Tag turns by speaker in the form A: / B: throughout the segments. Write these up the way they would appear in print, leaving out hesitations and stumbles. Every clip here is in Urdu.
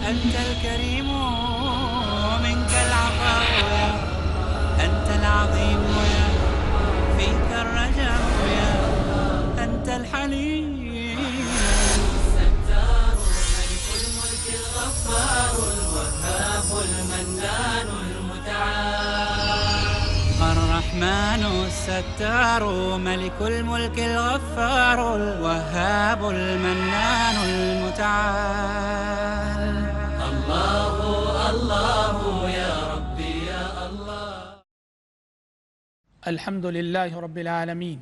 A: أنت الكريم منك العطاء يا أنت العظيم يا فيك الرجاء يا أنت الحليم الستار ملك الملك الغفار الوهاب المنان المتعال الرحمن الستار ملك الملك الغفار الوهاب المنان المتعال الله الله يا ربي يا الله.
B: الحمد لله رب العالمين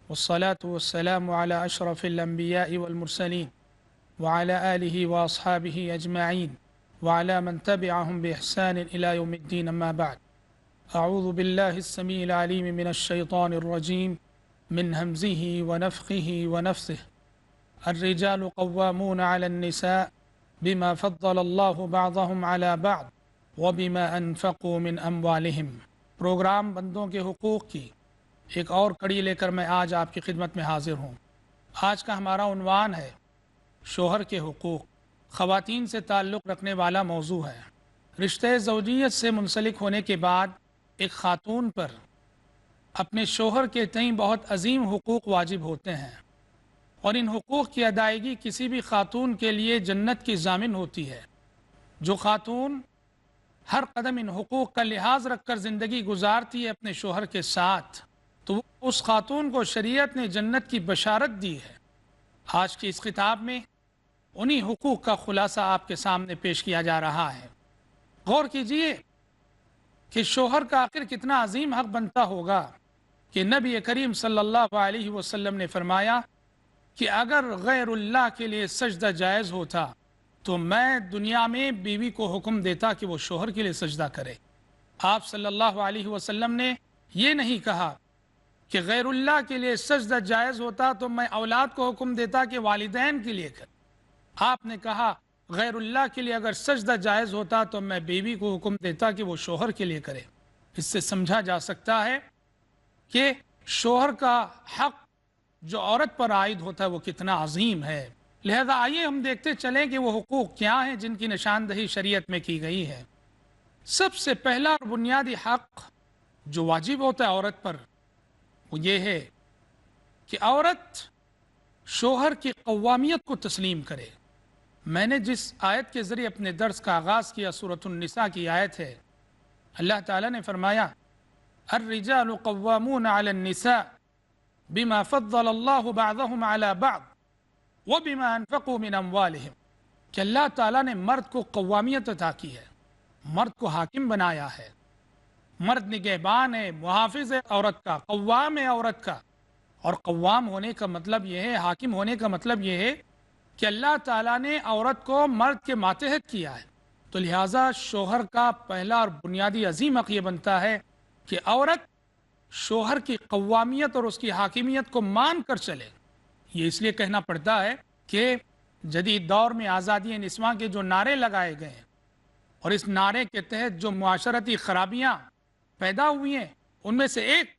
B: والصلاة والسلام على أشرف الأنبياء والمرسلين وعلى آله وأصحابه أجمعين وعلى من تبعهم بإحسان إلى يوم الدين. أما بعد، أعوذ بالله السميع العليم من الشيطان الرجيم من همزه ونفخه ونفثه. الرجال قوامون على النساء بما فضل الله بعضهم على بعض وبما أنفقوا من أموالهم. پروگرام بندوں کے حقوق کی ایک اور کڑی لے کر میں آج آپ کی خدمت میں حاضر ہوں۔ آج کا ہمارا عنوان ہے شوہر کے حقوق۔ خواتین سے تعلق رکھنے والا موضوع ہے۔ رشتہ زوجیت سے منسلک ہونے کے بعد ایک خاتون پر اپنے شوہر کے تئیں بہت عظیم حقوق واجب ہوتے ہیں، اور ان حقوق کی ادائیگی کسی بھی خاتون کے لیے جنت کی ضامن ہوتی ہے۔ جو خاتون ہر قدم ان حقوق کا لحاظ رکھ کر زندگی گزارتی ہے اپنے شوہر کے ساتھ، تو اس خاتون کو شریعت نے جنت کی بشارت دی ہے۔ آج کی اس خطاب میں انہی حقوق کا خلاصہ آپ کے سامنے پیش کیا جا رہا ہے۔ غور کیجئے کہ شوہر کا آخر کتنا عظیم حق بنتا ہوگا کہ نبی کریم صلی اللہ علیہ وسلم نے فرمایا کہ اگر غیر اللہ کے لیے سجدہ جائز ہوتا تو میں دنیا میں بیوی کو حکم دیتا کہ وہ شوہر کے لیے سجدہ کرے۔ آپ صلی اللہ علیہ وسلم نے یہ نہیں کہا کہ غیر اللہ کے لیے سجدہ جائز ہوتا تو میں اولاد کو حکم دیتا کہ والدین کے لیے کر۔ آپ نے کہا غیر اللہ کے لیے اگر سجدہ جائز ہوتا تو میں بیوی کو حکم دیتا کہ وہ شوہر کے لیے کرے۔ اس سے سمجھا جا سکتا ہے کہ شوہر کا حق جو عورت پر عائد ہوتا ہے وہ کتنا عظیم ہے۔ لہذا آئیے ہم دیکھتے چلیں کہ وہ حقوق کیا ہیں جن کی نشاندہی شریعت میں کی گئی ہے۔ سب سے پہلا اور بنیادی حق جو واجب ہوتا ہے عورت پر وہ یہ ہے کہ عورت شوہر کی قوامیت کو تسلیم کرے۔ میں نے جس آیت کے ذریعے اپنے درس کا آغاز کیا سورۃ النساء کی آیت ہے۔ اللہ تعالیٰ نے فرمایا الرجال قوامون علی النساء بما فضل اللہ بعضهم علی بعض وبما انفقوا من اموالهم، کہ اللہ تعالیٰ نے مرد کو قوامیت عطا کی ہے، مرد کو حاکم بنایا ہے۔ مرد نگہبان ہے، محافظ ہے عورت کا، قوام ہے عورت کا۔ اور قوام ہونے کا مطلب یہ ہے، حاکم ہونے کا مطلب یہ ہے کہ اللہ تعالیٰ نے عورت کو مرد کے ماتحت کیا ہے۔ تو لہٰذا شوہر کا پہلا اور بنیادی عظیم حق یہ بنتا ہے کہ عورت شوہر کی قوامیت اور اس کی حاکمیت کو مان کر چلے۔ یہ اس لیے کہنا پڑتا ہے کہ جدید دور میں آزادی نسواں کے جو نعرے لگائے گئے ہیں اور اس نعرے کے تحت جو معاشرتی خرابیاں پیدا ہوئی ہیں، ان میں سے ایک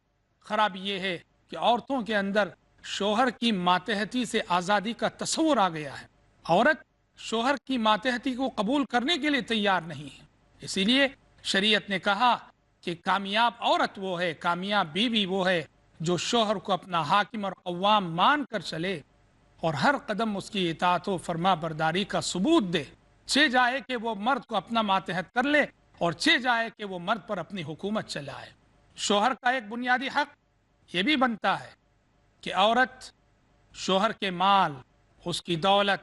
B: خرابی یہ ہے کہ عورتوں کے اندر شوہر کی ماتحتی سے آزادی کا تصور آ گیا ہے۔ عورت شوہر کی ماتحتی کو قبول کرنے کے لیے تیار نہیں ہے۔ اسی لیے شریعت نے کہا کہ کامیاب عورت وہ ہے، کامیاب بیوی وہ ہے جو شوہر کو اپنا حاکم اور قوام مان کر چلے اور ہر قدم اس کی اطاعت و فرما برداری کا ثبوت دے، چہ جائے کہ وہ مرد کو اپنا ماتحت کر لے اور چہ جائے کہ وہ مرد پر اپنی حکومت چلائے۔ شوہر کا ایک بنیادی حق یہ بھی بنتا ہے کہ عورت شوہر کے مال، اس کی دولت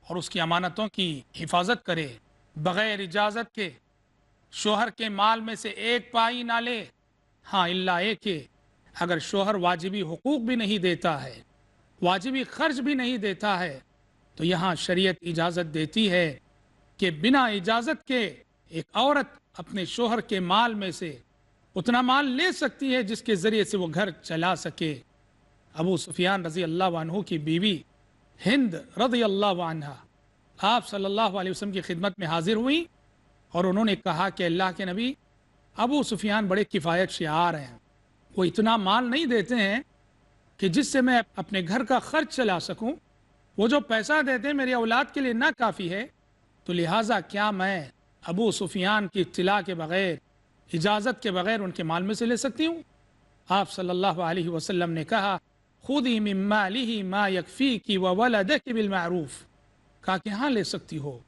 B: اور اس کی امانتوں کی حفاظت کرے، بغیر اجازت کے شوہر کے مال میں سے ایک پائی نہ لے، ہاں الا ایک کہ اگر شوہر واجبی حقوق بھی نہیں دیتا ہے، واجبی خرچ بھی نہیں دیتا ہے، تو یہاں شریعت اجازت دیتی ہے کہ بنا اجازت کے ایک عورت اپنے شوہر کے مال میں سے اتنا مال لے سکتی ہے جس کے ذریعے سے وہ گھر چلا سکے۔ ابو سفیان رضی اللہ عنہ کی بیوی ہند رضی اللہ عنہ آپ صلی اللہ علیہ وسلم کی خدمت میں حاضر ہوئی اور انہوں نے کہا کہ اللہ کے نبی، ابو سفیان بڑے کفایت شعار ہیں، وہ اتنا مال نہیں دیتے ہیں کہ جس سے میں اپنے گھر کا خرچ چلا سکوں، وہ جو پیسہ دیتے ہیں میری اولاد کے لیے نہ کافی ہے، تو لہٰذا کیا میں ابو سفیان کی اطلاع کے بغیر، اجازت کے بغیر ان کے مال میں سے لے سکتی ہوں؟ آپ صلی اللہ علیہ وسلم نے کہا خودی من مالہ ما یکفیک وولدک بالمعروف، کہا کہ ہاں لے سکتی ہو،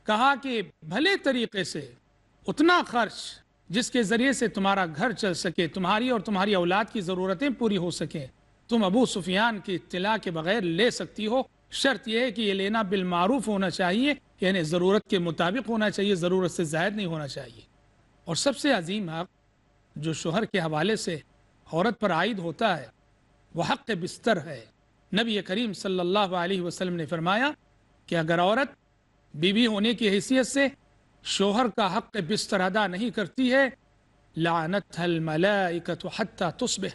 B: کہا کہ بھلے طریقے سے اتنا خرچ جس کے ذریعے سے تمہارا گھر چل سکے، تمہاری اور تمہاری اولاد کی ضرورتیں پوری ہو سکیں، تم ابو سفیان کی اطلاع کے بغیر لے سکتی ہو، شرط یہ ہے کہ یہ لینا بالمعروف ہونا چاہیے، یعنی ضرورت کے مطابق ہونا چاہیے، ضرورت سے زائد نہیں ہونا چاہیے۔ اور سب سے عظیم حق جو شوہر کے حوالے سے عورت پر عائد ہوتا ہے وہ حق بستر ہے۔ نبی کریم صلی اللہ علیہ وسلم نے فرمایا کہ اگر عورت بیوی ہونے کی حیثیت سے شوہر کا حق بستر ادا نہیں کرتی ہے، لعنتها الملائکۃ حتی تصبح،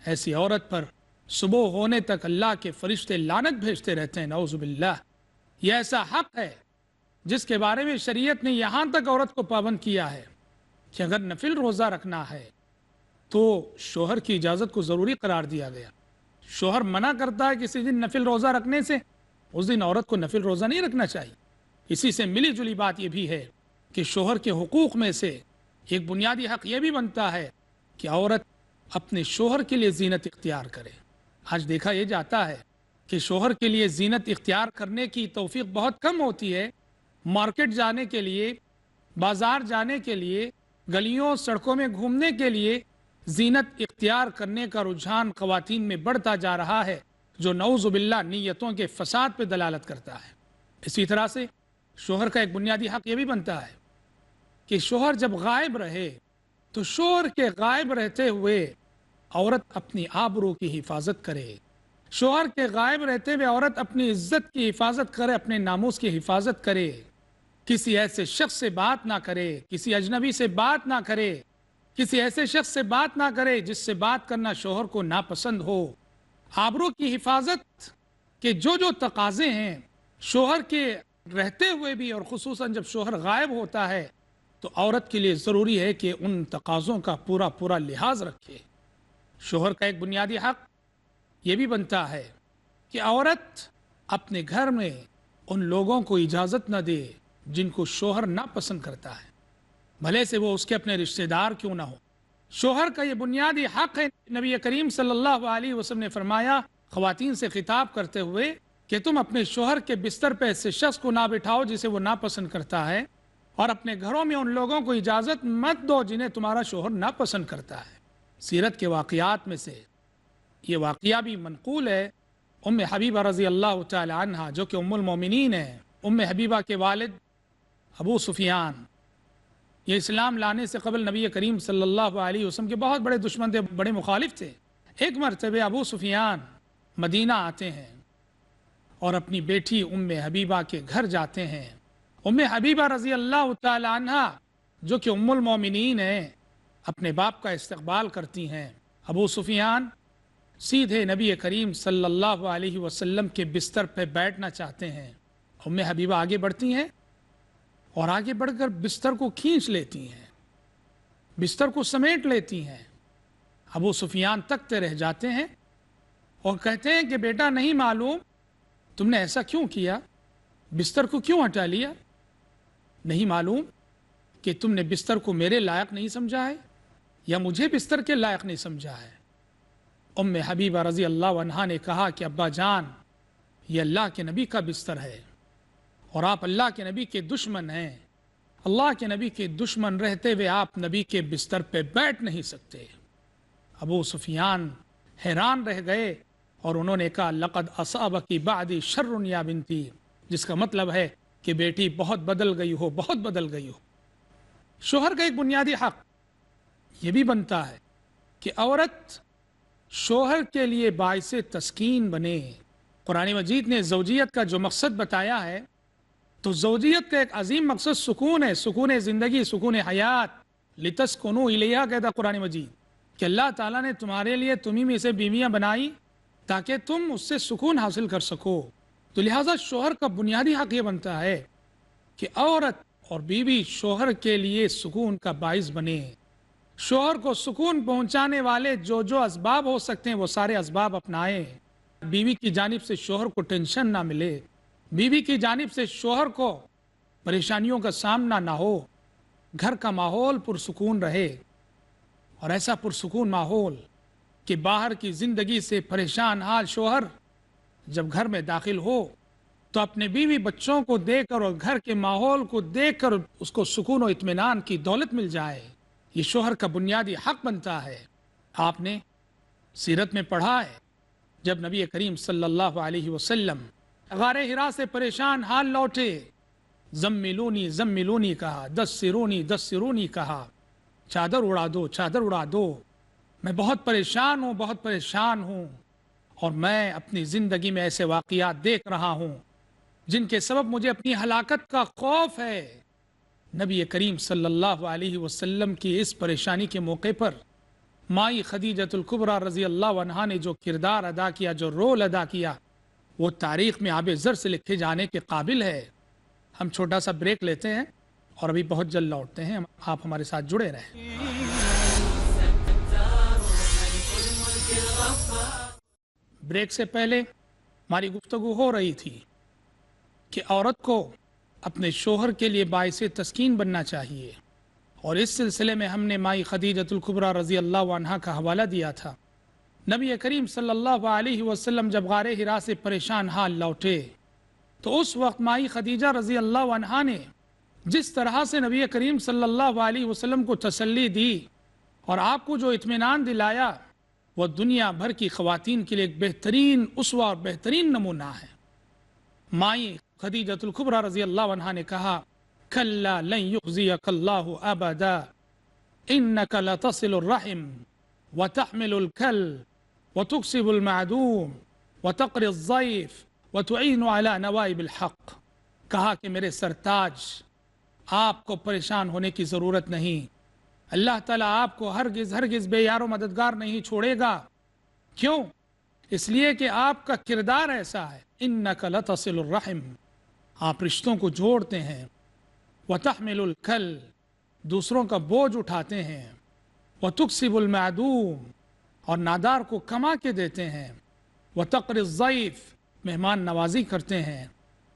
B: ایسی عورت پر صبح ہونے تک اللہ کے فرشتے لعنت بھیجتے رہتے ہیں، نعوذ باللہ۔ یہ ایسا حق ہے جس کے بارے میں شریعت نے یہاں تک عورت کو پابند کیا ہے کہ اگر نفل روزہ رکھنا ہے تو شوہر کی اجازت کو ضروری قرار دیا گیا۔ شوہر منع کرتا ہے کسی دن نفل روزہ رکھنے سے، اس دن عورت کو نفل روزہ نہیں رکھنا چاہیے۔ اسی سے ملی جلی بات یہ بھی ہے کہ شوہر کے حقوق میں سے ایک بنیادی حق یہ بھی بنتا ہے کہ عورت اپنے شوہر کے لیے زینت اختیار کرے۔ آج دیکھا یہ جاتا ہے کہ شوہر کے لیے زینت اختیار کرنے کی توفیق بہت کم ہوتی ہے۔ مارکیٹ جانے کے لیے، بازار جانے کے لیے، گلیوں سڑکوں میں گھومنے کے لیے زینت اختیار کرنے کا رجحان خواتین میں بڑھتا جا رہا ہے، جو نعوذ باللہ نیتوں کے فساد پہ دلالت کرتا ہے۔ اسی طرح سے شوہر کا ایک بنیادی حق یہ بھی بنتا ہے کہ شوہر جب غائب رہے تو شوہر کے غائب رہتے ہوئے عورت اپنی آبرو کی حفاظت کرے۔ شوہر کے غائب رہتے ہوئے عورت اپنی عزت کی حفاظت کرے، اپنے ناموس کی حفاظت کرے، کسی ایسے شخص سے بات نہ کرے، کسی اجنبی سے بات نہ کرے، کسی ایسے شخص سے بات نہ کرے جس سے بات کرنا شوہر کو ناپسند ہو۔ آبرو کی حفاظت کے جو تقاضے ہیں شوہر کے رہتے ہوئے بھی، اور خصوصاً جب شوہر غائب ہوتا ہے تو عورت کے لیے ضروری ہے کہ ان تقاضوں کا پورا لحاظ رکھے۔ شوہر کا ایک بنیادی حق یہ بھی بنتا ہے کہ عورت اپنے گھر میں ان لوگوں کو اجازت نہ دے جن کو شوہر ناپسند کرتا ہے، بھلے سے وہ اس کے اپنے رشتہ دار کیوں نہ ہو۔ شوہر کا یہ بنیادی حق ہے۔ نبی کریم صلی اللہ علیہ وسلم نے فرمایا خواتین سے خطاب کرتے ہوئے کہ تم اپنے شوہر کے بستر پہ ایسے شخص کو نہ بٹھاؤ جسے وہ ناپسند کرتا ہے، اور اپنے گھروں میں ان لوگوں کو اجازت مت دو جنہیں تمہارا شوہر ناپسند کرتا ہے۔ سیرت کے واقعات میں سے یہ واقعہ بھی منقول ہے۔ ام حبیبہ رضی اللہ تعالی عنہ جو کہ ام المومنین ہیں، ام حبیبہ کے والد ابو سفیان، یہ اسلام لانے سے قبل نبی کریم صلی اللہ علیہ وسلم کے بہت بڑے دشمن تھے، بڑے مخالف تھے۔ ایک مرتبہ ابو سفیان مدینہ آتے ہیں اور اپنی بیٹی ام حبیبہ کے گھر جاتے ہیں۔ ام حبیبہ رضی اللہ تعالی عنہ جو کہ ام المومنین ہیں، اپنے باپ کا استقبال کرتی ہیں۔ ابو سفیان سیدھے نبی کریم صلی اللہ علیہ وسلم کے بستر پہ بیٹھنا چاہتے ہیں۔ ام حبیبہ آگے بڑھتی ہیں اور آگے بڑھ کر بستر کو کھینچ لیتی ہیں، بستر کو سمیٹ لیتی ہیں۔ ابو سفیان تکتے رہ جاتے ہیں اور کہتے ہیں کہ بیٹا نہیں معلوم تم نے ایسا کیوں کیا، بستر کو کیوں ہٹا لیا؟ نہیں معلوم کہ تم نے بستر کو میرے لائق نہیں سمجھا ہے یا مجھے بستر کے لائق نہیں سمجھا ہے؟ ام حبیبہ رضی اللہ عنہا نے کہا کہ ابا جان، یہ اللہ کے نبی کا بستر ہے اور آپ اللہ کے نبی کے دشمن ہیں۔ اللہ کے نبی کے دشمن رہتے ہوئے آپ نبی کے بستر پہ بیٹھ نہیں سکتے۔ ابو سفیان حیران رہ گئے اور انہوں نے کہا لقد اصابکی بعدی شر یا بنتی، جس کا مطلب ہے کہ بیٹی بہت بدل گئی ہو، بہت بدل گئی ہو۔ شوہر کا ایک بنیادی حق یہ بھی بنتا ہے کہ عورت شوہر کے لیے باعث تسکین بنے۔ قرآن مجید نے زوجیت کا جو مقصد بتایا ہے تو زوجیت کا ایک عظیم مقصد سکون ہے، سکون زندگی، سکون حیات۔ لتسکنوا الیہا کہتا قرآن مجید کہ اللہ تعالیٰ نے تمہارے لیے تمہیں میں سے بیویاں بنائی تاکہ تم اس سے سکون حاصل کر سکو۔ تو لہٰذا شوہر کا بنیادی حق یہ بنتا ہے کہ عورت اور بیوی شوہر کے لیے سکون کا باعث بنے۔ شوہر کو سکون پہنچانے والے جو اسباب ہو سکتے ہیں وہ سارے اسباب اپنائیں۔ بیوی کی جانب سے شوہر کو ٹینشن نہ ملے، بیوی کی جانب سے شوہر کو پریشانیوں کا سامنا نہ ہو، گھر کا ماحول پرسکون رہے، اور ایسا پرسکون ماحول کہ باہر کی زندگی سے پریشان حال شوہر جب گھر میں داخل ہو تو اپنے بیوی بچوں کو دیکھ کر اور گھر کے ماحول کو دیکھ کر اس کو سکون و اطمینان کی دولت مل جائے، یہ شوہر کا بنیادی حق بنتا ہے۔ آپ نے سیرت میں پڑھا ہے جب نبی کریم صلی اللہ علیہ وسلم غار حرا سے پریشان حال لوٹے، زملونی زملونی کہا، دثرونی دثرونی کہا، چادر اڑا دو چادر اڑا دو، میں بہت پریشان ہوں بہت پریشان ہوں، اور میں اپنی زندگی میں ایسے واقعات دیکھ رہا ہوں جن کے سبب مجھے اپنی ہلاکت کا خوف ہے۔ نبی کریم صلی اللہ علیہ وسلم کی اس پریشانی کے موقع پر مائی خدیجۃ الکبریٰ رضی اللہ عنہا نے جو کردار ادا کیا، جو رول ادا کیا، وہ تاریخ میں آب زر سے لکھے جانے کے قابل ہے۔ ہم چھوٹا سا بریک لیتے ہیں اور ابھی بہت جلد لوٹتے ہیں، آپ ہمارے ساتھ جڑے رہیں۔ بریک سے پہلے ہماری گفتگو ہو رہی تھی کہ عورت کو اپنے شوہر کے لیے باعث تسکین بننا چاہیے، اور اس سلسلے میں ہم نے مائی خدیجۃ الکبریٰ رضی اللہ عنہا کا حوالہ دیا تھا۔ نبی کریم صلی اللہ علیہ وسلم جب غار حرا سے پریشان حال لوٹے تو اس وقت مائی خدیجہ رضی اللہ عنہا نے جس طرح سے نبی کریم صلی اللہ علیہ وسلم کو تسلی دی اور آپ کو جو اطمینان دلایا، وہ دنیا بھر کی خواتین کے لیے ایک بہترین اسوہ اور بہترین نمونہ ہے۔ مائی خدیجۃ الکبریٰ رضی اللہ عنہا نے کہا، کلا لن یخزیک اللہ ابدا انک لتصل الرحم وتحمل الکل وتکسب المعدوم وتقری الضیف وتعین علی نوائب الحق۔ کہا کہ میرے سرتاج، آپ کو پریشان ہونے کی ضرورت نہیں، اللہ تعالیٰ آپ کو ہرگز بے یار و مددگار نہیں چھوڑے گا۔ کیوں؟ اس لیے کہ آپ کا کردار ایسا ہے، انک لتصل الرحم، آپ رشتوں کو جوڑتے ہیں، وتحمل الکل، دوسروں کا بوجھ اٹھاتے ہیں، وتکسب المعدوم، اور نادار کو کما کے دیتے ہیں، وتقری الضیف، مہمان نوازی کرتے ہیں،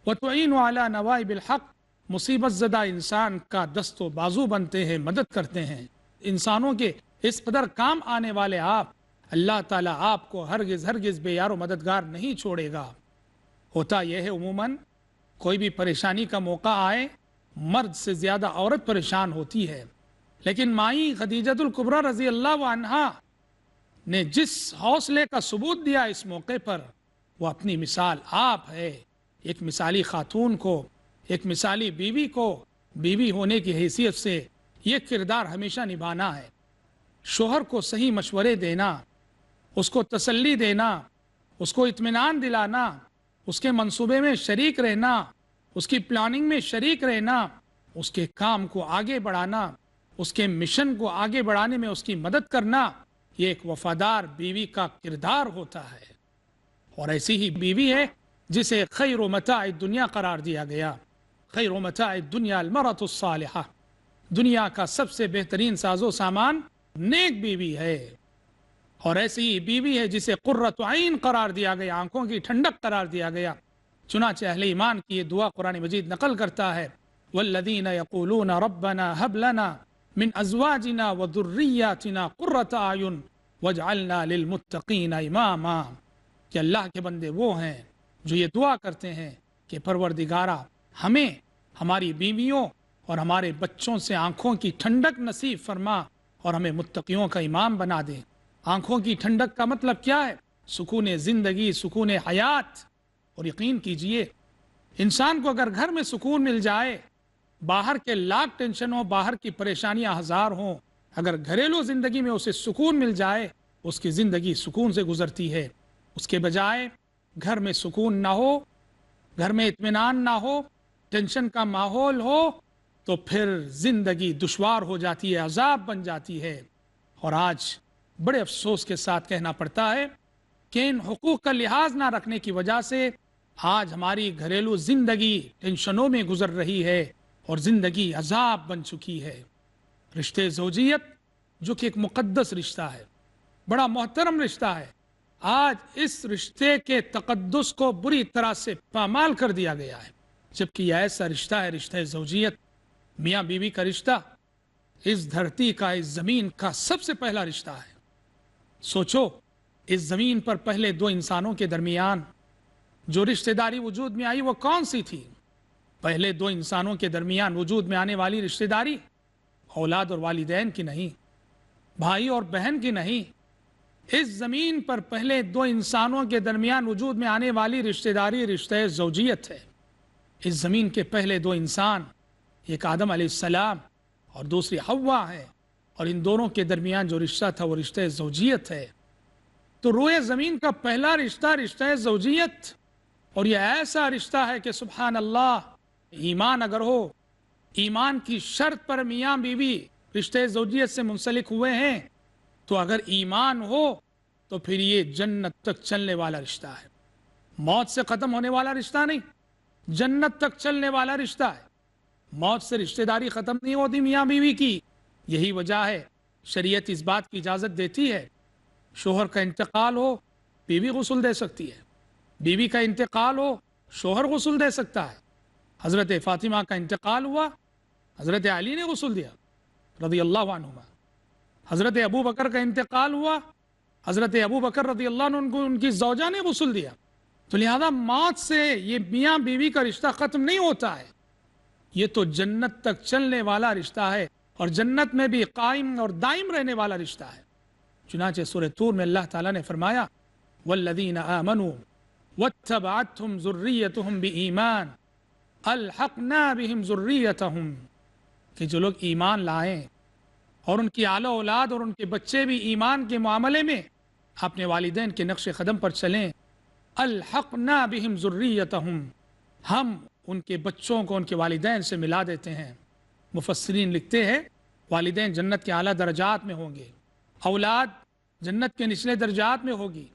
B: وتعین علی نوائب الحق، مصیبت زدہ انسان کا دست و بازو بنتے ہیں، مدد کرتے ہیں۔ انسانوں کے اس قدر کام آنے والے آپ، اللہ تعالیٰ آپ کو ہرگز بے یار و مددگار نہیں چھوڑے گا۔ ہوتا یہ ہے عموماً کوئی بھی پریشانی کا موقع آئے، مرد سے زیادہ عورت پریشان ہوتی ہے، لیکن مائی خدیجۃ الکبریٰ رضی اللہ عنہا نے جس حوصلے کا ثبوت دیا اس موقع پر، وہ اپنی مثال آپ ہے۔ ایک مثالی خاتون کو، ایک مثالی بیوی کو بیوی ہونے کی حیثیت سے یہ کردار ہمیشہ نبھانا ہے۔ شوہر کو صحیح مشورے دینا، اس کو تسلی دینا، اس کو اطمینان دلانا، اس کے منصوبے میں شریک رہنا، اس کی پلاننگ میں شریک رہنا، اس کے کام کو آگے بڑھانا، اس کے مشن کو آگے بڑھانے میں اس کی مدد کرنا، یہ ایک وفادار بیوی کا کردار ہوتا ہے۔ اور ایسی ہی بیوی ہے جسے خیر و متاع الدنیا قرار دیا گیا۔ خیر و متاع الدنیا المرأة الصالحہ، دنیا کا سب سے بہترین ساز و سامان نیک بیوی ہے۔ اور ایسی ہی بیوی ہے جسے قرۃ عین قرار دیا گیا، آنکھوں کی ٹھنڈک قرار دیا گیا۔ چنانچہ اہل ایمان کی یہ دعا قرآن مجید نقل کرتا ہے، والذین یقولون ربنا هب لنا من ازواجنا وذریاتنا قرۃ اعین واجعلنا للمتقین اماما، کہ اللہ کے بندے وہ ہیں جو یہ دعا کرتے ہیں کہ پروردگارا، ہمیں ہماری بیویوں اور ہمارے بچوں سے آنکھوں کی ٹھنڈک نصیب فرما اور ہمیں متقیوں کا امام بنا دے۔ آنکھوں کی ٹھنڈک کا مطلب کیا ہے؟ سکون زندگی، سکون حیات۔ اور یقین کیجئے، انسان کو اگر گھر میں سکون مل جائے، باہر کے لاکھ ٹینشن ہوں، باہر کی پریشانیاں ہزار ہوں، اگر گھریلو زندگی میں اسے سکون مل جائے، اس کی زندگی سکون سے گزرتی ہے۔ اس کے بجائے گھر میں سکون نہ ہو، گھر میں اطمینان نہ ہو، ٹینشن کا ماحول ہو، تو پھر زندگی دشوار ہو جاتی ہے، عذاب بن جاتی ہے۔ اور آج بڑے افسوس کے ساتھ کہنا پڑتا ہے کہ ان حقوق کا لحاظ نہ رکھنے کی وجہ سے آج ہماری گھریلو زندگی ٹینشنوں میں گزر رہی ہے اور زندگی عذاب بن چکی ہے۔ رشتے زوجیت جو کہ ایک مقدس رشتہ ہے، بڑا محترم رشتہ ہے، آج اس رشتے کے تقدس کو بری طرح سے پامال کر دیا گیا ہے۔ جبکہ یہ ایسا رشتہ ہے، رشتہ زوجیت، میاں بیوی کا رشتہ اس دھرتی کا، اس زمین کا سب سے پہلا رشتہ ہے۔ سوچو، اس زمین پر پہلے دو انسانوں کے درمیان جو رشتہ داری وجود میں آئی وہ کون سی تھی؟ پہلے دو انسانوں کے درمیان وجود میں آنے والی رشتہ داری اولاد اور والدین کی نہیں، بھائی اور بہن کی نہیں۔ اس زمین پر پہلے دو انسانوں کے درمیان وجود میں آنے والی رشتہ داری رشتہ زوجیت ہے۔ اس زمین کے پہلے دو انسان، ایک آدم علیہ السلام اور دوسری حوا ہے، اور ان دونوں کے درمیان جو رشتہ تھا وہ رشتہ زوجیت ہے۔ تو روئے زمین کا پہلا رشتہ رشتہ زوجیت، اور یہ ایسا رشتہ ہے کہ سبحان اللہ، ایمان اگر ہو، ایمان کی شرط پر میاں بیوی رشتہ زوجیت سے منسلک ہوئے ہیں، تو اگر ایمان ہو تو پھر یہ جنت تک چلنے والا رشتہ ہے، موت سے ختم ہونے والا رشتہ نہیں، جنت تک چلنے والا رشتہ ہے۔ موت سے رشتہ داری ختم نہیں ہوتی میاں بیوی کی، یہی وجہ ہے شریعت اس بات کی اجازت دیتی ہے، شوہر کا انتقال ہو بیوی غسل دے سکتی ہے، بیوی کا انتقال ہو شوہر غسل دے سکتا ہے۔ حضرت فاطمہ کا انتقال ہوا، حضرت علی نے غسل دیا رضی اللہ عنہما۔ حضرت ابو بکر کا انتقال ہوا، حضرت ابو بکر رضی اللہ عنہ کو ان کی زوجہ نے غسل دیا۔ تو لہذا موت سے یہ میاں بیوی کا رشتہ ختم نہیں ہوتا ہے، یہ تو جنت تک چلنے والا رشتہ ہے، اور جنت میں بھی قائم اور دائم رہنے والا رشتہ ہے۔ چنانچہ سورہ طور میں اللہ تعالیٰ نے فرمایا والذین آمنوا واتبعتهم ذریتهم بإیمان الحقنا بهم ذریتهم، کہ جو لوگ ایمان لائیں اور ان کی اعلی اولاد اور ان کے بچے بھی ایمان کے معاملے میں اپنے والدین کے نقش قدم پر چلیں، الحقنا بهم ذریتهم، ہم ان کے بچوں کو ان کے والدین سے ملا دیتے ہیں۔ مفسرین لکھتے ہیں والدین جنت کے اعلیٰ درجات میں ہوں گے، اولاد جنت کے نچلے درجات میں ہوگی۔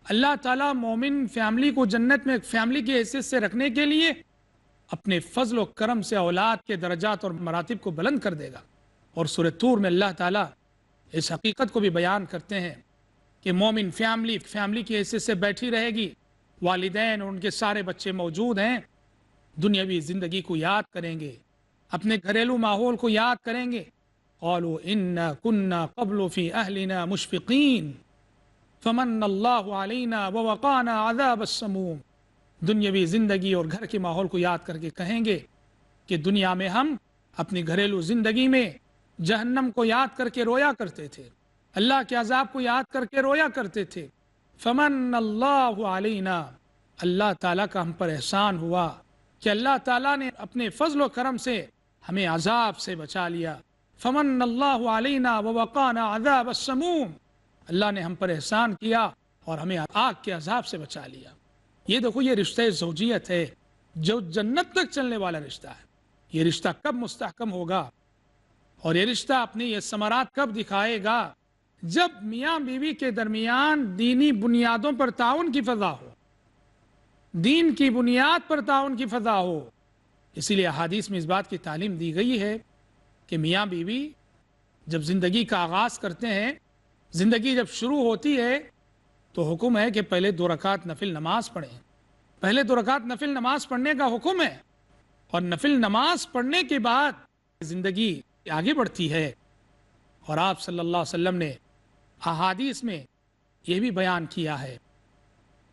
B: اللہ تعالیٰ مومن فیملی کو جنت میں ایک فیملی کی حیثیت سے رکھنے کے لیے اپنے فضل و کرم سے اولاد کے درجات اور مراتب کو بلند کر دے گا۔ اور سورہ طور میں اللہ تعالیٰ اس حقیقت کو بھی بیان کرتے ہیں کہ مومن فیملی کی حیثیت سے بیٹھی رہے گی، والدین اور ان کے سارے بچے موجود ہیں، دنیاوی زندگی کو یاد کریں گے، اپنے گھریلو ماحول کو یاد کریں گے۔ قالوا انا كنا قبل في اهلنا مشفقين فمن الله علينا ووقانا عذاب السموم، دنیاوی زندگی اور گھر کے ماحول کو یاد کر کے کہیں گے کہ دنیا میں ہم اپنی گھریلو زندگی میں جہنم کو یاد کر کے رویا کرتے تھے، اللہ کے عذاب کو یاد کر کے رویا کرتے تھے۔ فمن اللہ علینا، اللہ تعالیٰ کا ہم پر احسان ہوا کہ اللہ تعالیٰ نے اپنے فضل و کرم سے ہمیں عذاب سے بچا لیا۔ فمن اللہ علینا ووقانا عذاب السموم، اللہ نے ہم پر احسان کیا اور ہمیں آگ کے عذاب سے بچا لیا۔ یہ دیکھو، یہ رشتہ زوجیت ہے جو جنت تک چلنے والا رشتہ ہے۔ یہ رشتہ کب مستحکم ہوگا اور یہ رشتہ اپنے یہ ثمرات کب دکھائے گا؟ جب میاں بیوی کے درمیان دینی بنیادوں پر تعاون کی فضا ہو، دین کی بنیاد پر تعاون کی فضا ہو۔ اسی لیے احادیث میں اس بات کی تعلیم دی گئی ہے کہ میاں بیوی جب زندگی کا آغاز کرتے ہیں، زندگی جب شروع ہوتی ہے تو حکم ہے کہ پہلے 2 رکعت نفل نماز پڑھیں، پہلے 2 رکعت نفل نماز پڑھنے کا حکم ہے، اور نفل نماز پڑھنے کے بعد زندگی آگے بڑھتی ہے۔ اور آپ صلی اللہ علیہ وسلم نے احادیث میں یہ بھی بیان کیا ہے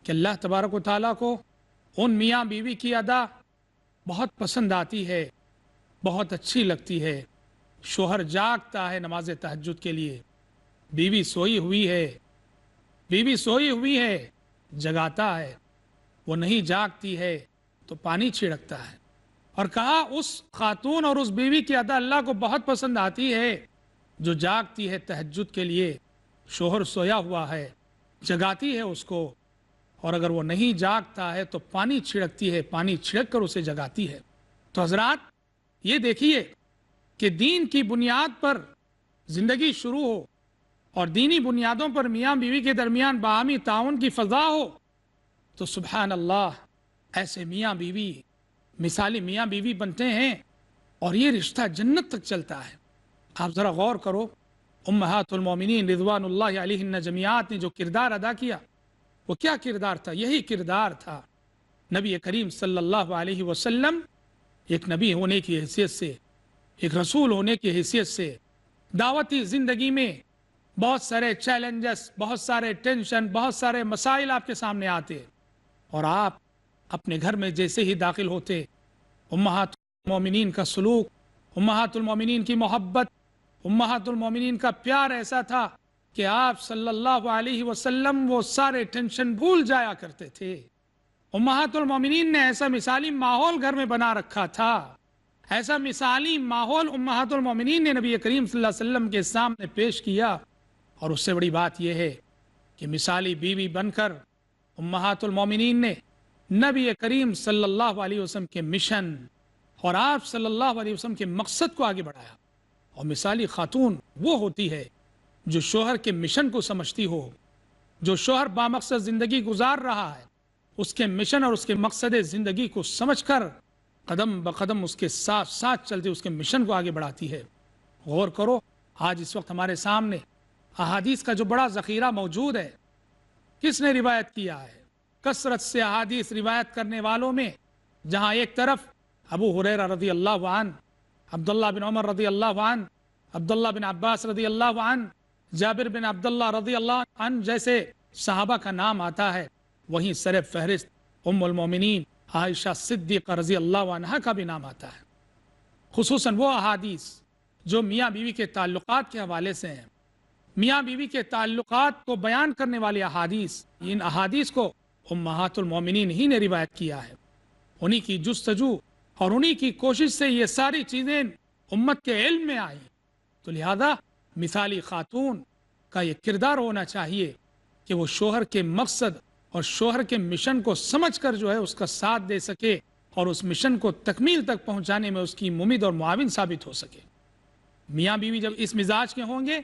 B: کہ اللہ تبارک و تعالیٰ کو ان میاں بیوی کی ادا بہت پسند آتی ہے، بہت اچھی لگتی ہے۔ شوہر جاگتا ہے نماز تہجد کے لیے، بیوی سوئی ہوئی ہے جگاتا ہے، وہ نہیں جاگتی ہے تو پانی چھڑکتا ہے۔ اور کہا اس خاتون اور اس بیوی کی ادا اللہ کو بہت پسند آتی ہے جو جاگتی ہے تہجد کے لیے، شوہر سویا ہوا ہے جگاتی ہے اس کو، اور اگر وہ نہیں جاگتا ہے تو پانی چھڑکتی ہے، پانی چھڑک کر اسے جگاتی ہے۔ تو حضرات یہ دیکھیے کہ دین کی بنیاد پر زندگی شروع ہو اور دینی بنیادوں پر میاں بیوی کے درمیان باہمی تعاون کی فضا ہو تو سبحان اللہ ایسے میاں بیوی مثالی میاں بیوی بنتے ہیں، اور یہ رشتہ جنت تک چلتا ہے۔ آپ ذرا غور کرو، امہات المومنین رضوان اللہ علیہن جمیعات نے جو کردار ادا کیا وہ کیا کردار تھا؟ یہی کردار تھا نبی کریم صلی اللہ علیہ وسلم ایک نبی ہونے کی حیثیت سے، ایک رسول ہونے کی حیثیت سے دعوتی زندگی میں بہت سارے چیلنجز، بہت سارے ٹینشن، بہت سارے مسائل آپ کے سامنے آتے، اور آپ اپنے گھر میں جیسے ہی داخل ہوتے، امہات المومنین کا سلوک، امہات المومنین کی محبت، امہات المومنین کا پیار ایسا تھا کہ آپ صلی اللہ علیہ وسلم وہ سارے ٹینشن بھول جایا کرتے تھے۔ امہات المومنین نے ایسا مثالی ماحول گھر میں بنا رکھا تھا، ایسا مثالی ماحول امہات المومنین نے نبی کریم صلی اللہ علیہ وسلم کے سامنے پیش کیا، اور اس سے بڑی بات یہ ہے کہ مثالی بیوی بن کر امہات المومنین نے نبی کریم صلی اللہ علیہ وسلم کے مشن اور آپ صلی اللہ علیہ وسلم کے مقصد کو آگے بڑھایا۔ اور مثالی خاتون وہ ہوتی ہے جو شوہر کے مشن کو سمجھتی ہو، جو شوہر بامقصد زندگی گزار رہا ہے، اس کے مشن اور اس کے مقصد زندگی کو سمجھ کر قدم بقدم اس کے ساتھ ساتھ چلتے اس کے مشن کو آگے بڑھاتی ہے۔ غور کرو، آج اس وقت ہمارے سامنے احادیث کا جو بڑا ذخیرہ موجود ہے، کس نے روایت کیا ہے؟ کثرت سے احادیث روایت کرنے والوں میں جہاں ایک طرف ابو ہریرہ رضی اللہ عنہ، عبداللہ بن عمر رضی اللہ عنہ، عبداللہ بن عباس رضی اللہ عنہ، جابر بن عبداللہ رضی اللہ عنہ جیسے صحابہ کا نام آتا ہے، وہیں سر فہرست ام المومنین عائشہ صدیقہ رضی اللہ عنہا کا بھی نام آتا ہے۔ خصوصاً وہ احادیث جو میاں بیوی کے تعلقات کے حوالے سے ہیں، میاں بیوی کے تعلقات کو بیان کرنے والی احادیث، ان احادیث کو امہات المومنین ہی نے روایت کیا ہے۔ انہی کی جستجو اور انہی کی کوشش سے یہ ساری چیزیں امت کے علم میں آئیں، تو لہذا مثالی خاتون کا یہ کردار ہونا چاہیے کہ وہ شوہر کے مقصد اور شوہر کے مشن کو سمجھ کر جو ہے اس کا ساتھ دے سکے اور اس مشن کو تکمیل تک پہنچانے میں اس کی ممید اور معاون ثابت ہو سکے۔ میاں بیوی جب اس مزاج کے ہوں گے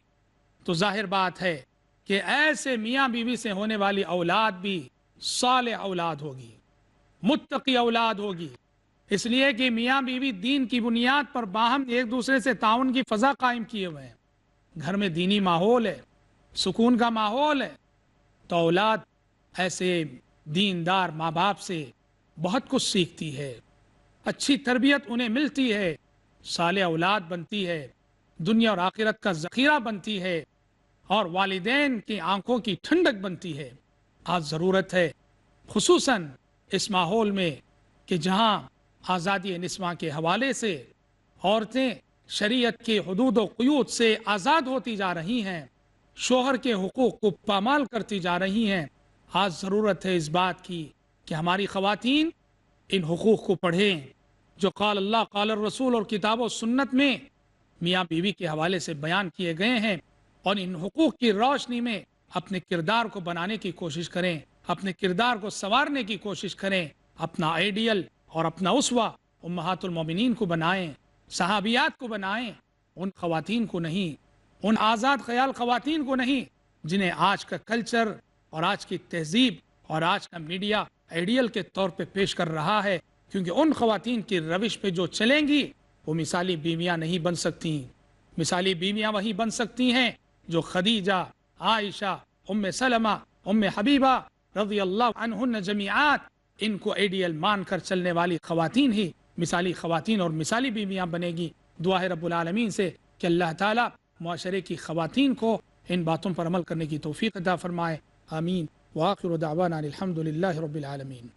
B: تو ظاہر بات ہے کہ ایسے میاں بیوی سے ہونے والی اولاد بھی صالح اولاد ہوگی، متقی اولاد ہوگی، اس لیے کہ میاں بیوی دین کی بنیاد پر باہم ایک دوسرے سے تعاون کی فضا قائم کیے ہوئے ہیں۔ گھر میں دینی ماحول ہے، سکون کا ماحول ہے، تو اولاد ایسے دیندار ماں باپ سے بہت کچھ سیکھتی ہے، اچھی تربیت انہیں ملتی ہے، صالح اولاد بنتی ہے، دنیا اور آخرت کا ذخیرہ بنتی ہے، اور والدین کی آنکھوں کی ٹھنڈک بنتی ہے۔ آج ضرورت ہے خصوصاً اس ماحول میں کہ جہاں آزادی نسواں کے حوالے سے عورتیں شریعت کے حدود و قیود سے آزاد ہوتی جا رہی ہیں، شوہر کے حقوق کو پامال کرتی جا رہی ہیں، آج ضرورت ہے اس بات کی کہ ہماری خواتین ان حقوق کو پڑھیں جو قال اللہ قال الرسول اور کتاب و سنت میں میاں بیوی کے حوالے سے بیان کیے گئے ہیں، اور ان حقوق کی روشنی میں اپنے کردار کو بنانے کی کوشش کریں، اپنے کردار کو سنوارنے کی کوشش کریں، اپنا آئیڈیل اور اپنا اسوہ امہات المومنین کو بنائیں، صحابیات کو بنائیں، ان خواتین کو نہیں، ان آزاد خیال خواتین کو نہیں جنہیں آج کا کلچر اور آج کی تہذیب اور آج کا میڈیا آئیڈیل کے طور پہ پیش کر رہا ہے، کیونکہ ان خواتین کی روش پہ جو چلیں گی وہ مثالی بیویاں نہیں بن سکتی۔ مثالی بیویاں وہی بن سکتی ہیں جو خدیجہ، عائشہ، ام سلمہ، ام حبیبہ رضی اللہ عنہن جمیعات، ان کو آئیڈیل مان کر چلنے والی خواتین ہی مثالی خواتین اور مثالی بیویاں بنے گی۔ دعا ہے رب العالمین سے کہ اللہ تعالیٰ معاشرے کی خواتین کو ان باتوں پر عمل کرنے کی توفیق عطا فرمائے، آمین۔ وآخر دعوانا الحمد للہ رب العالمین۔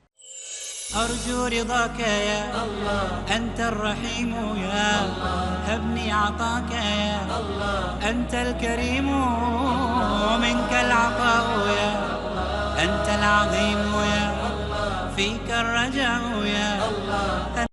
A: أرجو رضاك يا الله، أنت الرحيم يا الله، هبني عطاك يا الله، أنت الكريم ومنك العطاء يا الله، أنت العظيم يا الله، فيك الرجاء يا الله.